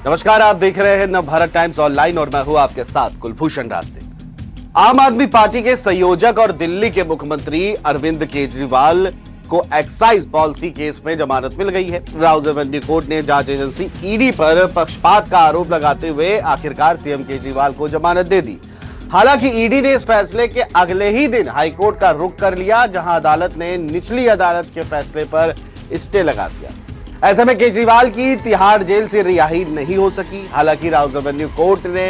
नमस्कार, आप देख रहे हैं नवभारत टाइम्स ऑनलाइन और मैं हूं आपके साथ कुलभूषण राजदेव। आम आदमी पार्टी के संयोजक और दिल्ली के मुख्यमंत्री अरविंद केजरीवाल को एक्साइज पॉलिसी केस में जमानत मिल गई है। राउज एवेन्यू कोर्ट ने जांच एजेंसी ईडी पर पक्षपात का आरोप लगाते हुए आखिरकार सीएम केजरीवाल को जमानत दे दी। हालांकि ईडी ने इस फैसले के अगले ही दिन हाईकोर्ट का रुख कर लिया, जहां अदालत ने निचली अदालत के फैसले पर स्टे लगा दिया। ऐसे में केजरीवाल की तिहाड़ जेल से रिहाई नहीं हो सकी। हालांकि राउज एवेन्यू कोर्ट ने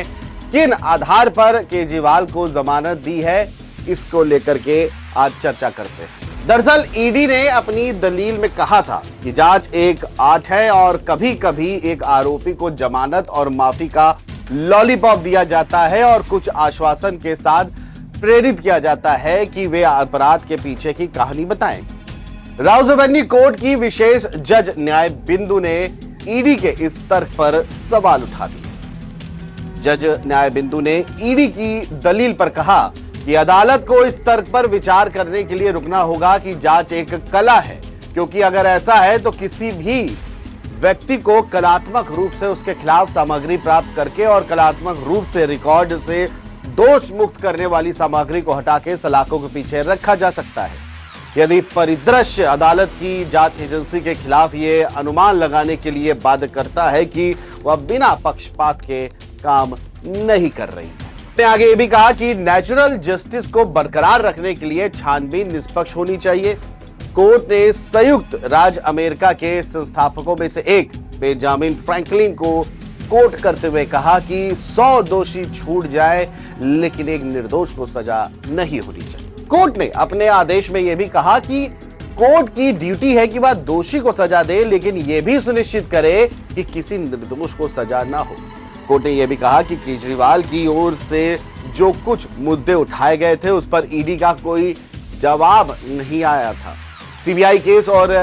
किन आधार पर केजरीवाल को जमानत दी है, इसको लेकर के आज चर्चा करते हैं। दरअसल ईडी ने अपनी दलील में कहा था कि जांच एक आर्ट है और कभी कभी एक आरोपी को जमानत और माफी का लॉलीपॉप दिया जाता है और कुछ आश्वासन के साथ प्रेरित किया जाता है कि वे अपराध के पीछे की कहानी बताएं। राउज एवेन्यू कोर्ट की विशेष जज न्याय बिंदु ने ईडी के इस तर्क पर सवाल उठा दिए। जज न्याय बिंदु ने ईडी की दलील पर कहा कि अदालत को इस तर्क पर विचार करने के लिए रुकना होगा कि जांच एक कला है, क्योंकि अगर ऐसा है तो किसी भी व्यक्ति को कलात्मक रूप से उसके खिलाफ सामग्री प्राप्त करके और कलात्मक रूप से रिकॉर्ड से दोष मुक्त करने वाली सामग्री को हटा के सलाखों के पीछे रखा जा सकता है। यदि परिदृश्य अदालत की जांच एजेंसी के खिलाफ ये अनुमान लगाने के लिए बाध्य करता है कि वह बिना पक्षपात के काम नहीं कर रही है। ने आगे ये भी कहा कि नेचुरल जस्टिस को बरकरार रखने के लिए छानबीन निष्पक्ष होनी चाहिए। कोर्ट ने संयुक्त राज्य अमेरिका के संस्थापकों में से एक बेंजामिन फ्रैंकलिन को कोट करते हुए कहा कि 100 दोषी छूट जाए लेकिन एक निर्दोष को सजा नहीं होनी चाहिए। कोर्ट ने अपने आदेश में यह भी कहा कि कोर्ट की ड्यूटी है कि वह दोषी को सजा दे, लेकिन यह भी सुनिश्चित करे कि किसी निर्दोष को सजा ना हो। कोर्ट ने यह भी कहा कि केजरीवाल की ओर से जो कुछ मुद्दे उठाए गए थे उस पर ईडी का कोई जवाब नहीं आया था। सीबीआई केस और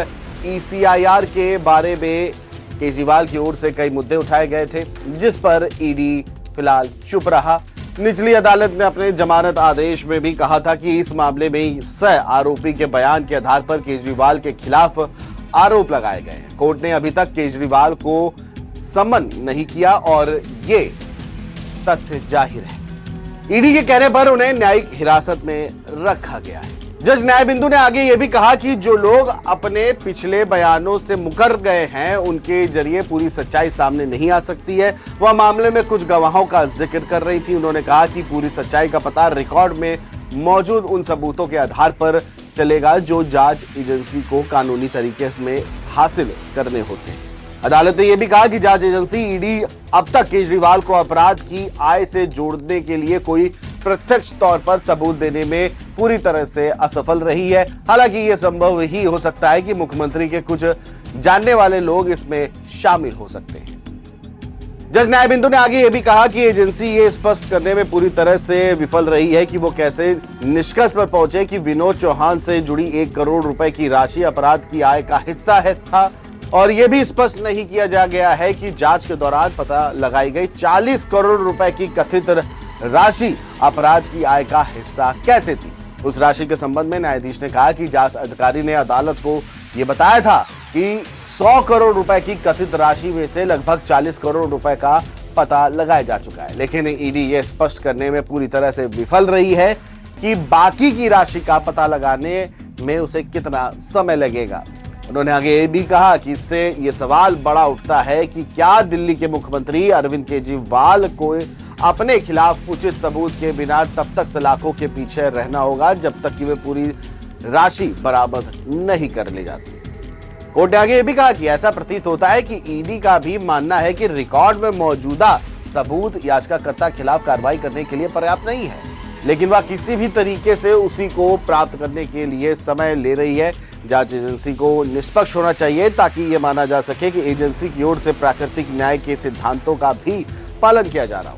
ईसीआईआर के बारे में केजरीवाल की ओर से कई मुद्दे उठाए गए थे, जिस पर ईडी फिलहाल चुप रहा। निचली अदालत ने अपने जमानत आदेश में भी कहा था कि इस मामले में सह आरोपी के बयान के आधार पर केजरीवाल के खिलाफ आरोप लगाए गए हैं। कोर्ट ने अभी तक केजरीवाल को समन नहीं किया और ये तथ्य जाहिर है। ईडी के कहने पर उन्हें न्यायिक हिरासत में रखा गया है। जज न्याय बिंदु ने आगे यह भी कहा कि जो लोग अपने पिछले बयानों से मुकर गए हैं उनके जरिए पूरी सच्चाई सामने नहीं आ सकती है। वह मामले में कुछ गवाहों का जिक्र कर रही थी। उन्होंने कहा कि पूरी सच्चाई का पता रिकॉर्ड में मौजूद उन सबूतों के आधार पर चलेगा जो जांच एजेंसी को कानूनी तरीके में हासिल करने होते हैं। अदालत ने यह भी कहा कि जांच एजेंसी ईडी अब तक केजरीवाल को अपराध की आय से जोड़ने के लिए कोई प्रत्यक्ष तौर पर सबूत देने में पूरी तरह से असफल रही है। हालांकि यह संभव ही हो सकता है कि मुख्यमंत्री के कुछ जानने वाले लोग इसमें शामिल हो सकते हैं। जज न्याय बिंदु ने आगे यह भी कहा कि एजेंसी ये स्पष्ट करने में पूरी तरह से विफल रही है कि वो कैसे निष्कर्ष पर पहुंचे कि विनोद चौहान से जुड़ी 1 करोड़ रुपए की राशि अपराध की आय का हिस्सा था, और यह भी स्पष्ट नहीं किया जा गया है कि जांच के दौरान पता लगाई गई 40 करोड़ रुपए की कथित राशि अपराध की आय का हिस्सा कैसे थी। उस राशि के संबंध में न्यायाधीश ने कहा कि जांच अधिकारी ने अदालत को यह बताया था कि 100 करोड़ रुपए की कथित राशि में से लगभग 40 करोड़ रुपए का पता लगाया जा चुका है, लेकिन ईडी ये स्पष्ट करने में पूरी तरह से विफल रही है कि बाकी की राशि का पता लगाने में उसे कितना समय लगेगा। उन्होंने आगे ये भी कहा कि इससे ये सवाल बड़ा उठता है कि क्या दिल्ली के मुख्यमंत्री अरविंद केजरीवाल को अपने खिलाफ उचित सबूत के बिना तब तक सलाखों के पीछे रहना होगा जब तक कि वे पूरी राशि बरामद नहीं कर ली जाती। कोर्ट ने आगे ये भी कहा कि ऐसा प्रतीत होता है कि ईडी का भी मानना है कि रिकॉर्ड में मौजूदा सबूत याचिकाकर्ता खिलाफ कार्रवाई करने के लिए पर्याप्त नहीं है, लेकिन वह किसी भी तरीके से उसी को प्राप्त करने के लिए समय ले रही है। जांच एजेंसी को निष्पक्ष होना चाहिए ताकि यह माना जा सके कि एजेंसी की ओर से प्राकृतिक न्याय के सिद्धांतों का भी पालन किया जा रहा हो।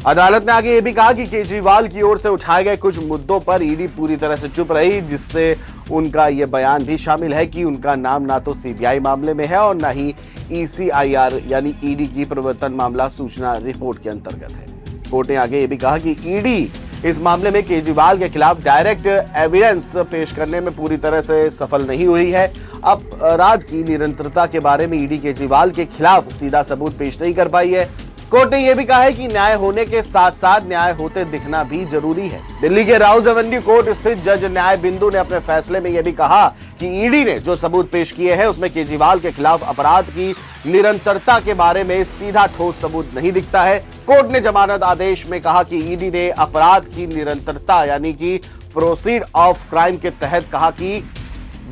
अदालत ने आगे यह भी कहा कि केजरीवाल की ओर से उठाए गए कुछ मुद्दों पर ईडी पूरी तरह से चुप रही, जिससे उनका यह बयान भी शामिल है कि उनका नाम ना तो सीबीआई मामले में है और ना ही ईसीआईआर यानी ईडी की प्रवर्तन मामला सूचना रिपोर्ट के अंतर्गत है। कोर्ट ने आगे यह भी कहा कि ईडी इस मामले में केजरीवाल के खिलाफ डायरेक्ट एविडेंस पेश करने में पूरी तरह से सफल नहीं हुई है। अपराध की निरंतरता के बारे में ईडी केजरीवाल के खिलाफ सीधा सबूत पेश नहीं कर पाई है। कोर्ट ने यह भी कहा है कि न्याय होने के साथ साथ न्याय होते दिखना भी जरूरी है। दिल्ली के राउज एवेन्यू कोर्ट स्थित जज न्याय बिंदु ने अपने फैसले में यह भी कहा कि ईडी ने जो सबूत पेश किए हैं उसमें केजरीवाल के खिलाफ अपराध की निरंतरता के बारे में सीधा ठोस सबूत नहीं दिखता है। कोर्ट ने जमानत आदेश में कहा कि ईडी ने अपराध की निरंतरता यानी कि प्रोसीड ऑफ क्राइम के तहत कहा कि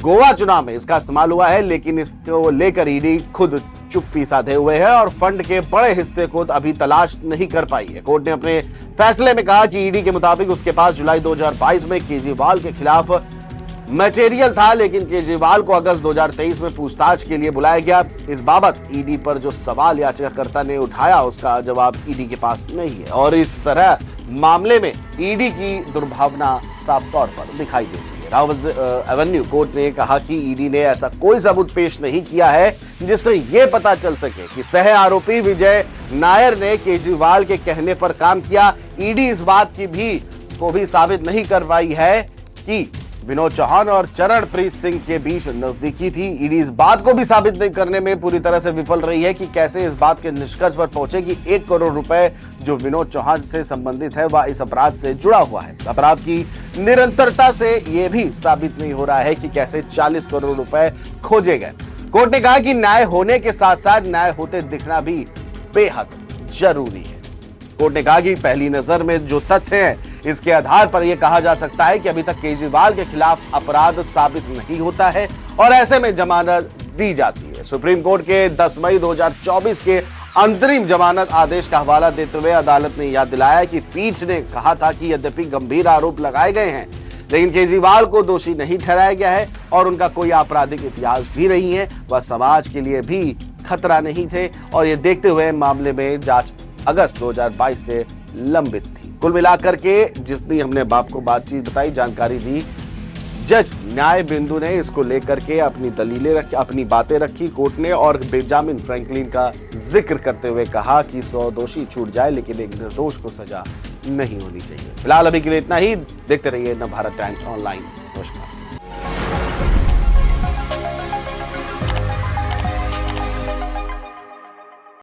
गोवा चुनाव में इसका इस्तेमाल हुआ है, लेकिन इसको लेकर ईडी खुद चुप्पी साधे हुए है और फंड के बड़े हिस्से को अभी तलाश नहीं कर पाई है। कोर्ट ने अपने फैसले में कहा कि ईडी के मुताबिक उसके पास जुलाई 2022 में केजरीवाल के खिलाफ मटेरियल था, लेकिन केजरीवाल को अगस्त 2023 में पूछताछ के लिए बुलाया गया। इस बाबत ईडी पर जो सवाल याचिकाकर्ता ने उठाया उसका जवाब ईडी के पास नहीं है और इस तरह मामले में ईडी की दुर्भावना साफ तौर पर दिखाई देती है। राउज एवेन्यू कोर्ट ने कहा कि ईडी ने ऐसा कोई सबूत पेश नहीं किया है जिससे यह पता चल सके कि सह आरोपी विजय नायर ने केजरीवाल के कहने पर काम किया। ईडी इस बात की को भी साबित नहीं कर पाई है कि विनोद चौहान और चरणप्रीत सिंह के बीच नजदीकी थी। ईडी इस बात को भी साबित नहीं करने में पूरी तरह से विफल रही है कि कैसे इस बात के निष्कर्ष पर पहुंचे कि 1 करोड़ रुपए जो विनोद चौहान से संबंधित है वह इस अपराध से जुड़ा हुआ है। अपराध की निरंतरता से यह भी साबित नहीं हो रहा है कि कैसे 40 करोड़ रुपए खोजे गए। कोर्ट ने कहा कि न्याय होने के साथ साथ न्याय होते दिखना भी बेहद जरूरी है। कोर्ट ने कहा कि पहली नजर में जो तथ्य हैं इसके आधार पर यह कहा जा सकता है कि अभी तक केजरीवाल के खिलाफ अपराध साबित नहीं होता है और ऐसे में जमानत दी जाती है। सुप्रीम कोर्ट के 10 मई 2024 के अंतरिम जमानत आदेश का हवाला देते हुए अदालत ने याद दिलाया कि पीठ ने कहा था कि यद्यपि गंभीर आरोप लगाए गए हैं लेकिन केजरीवाल को दोषी नहीं ठहराया गया है और उनका कोई आपराधिक इतिहास भी नहीं है, वह समाज के लिए भी खतरा नहीं थे और ये देखते हुए मामले में जांच अगस्त 2022 से लंबित थी। कुल मिलाकर के जितनी हमने बाप को बातचीत बताई, जानकारी दी, जज न्याय बिंदु ने इसको लेकर के अपनी दलीलें रखी, अपनी बातें रखी कोर्ट ने और बेंजामिन फ्रैंकलिन का जिक्र करते हुए कहा कि 100 दोषी छूट जाए लेकिन एक निर्दोष को सजा नहीं होनी चाहिए। फिलहाल अभी के लिए इतना ही। देखते रहिए नवभारत टाइम्स ऑनलाइन। नमस्कार।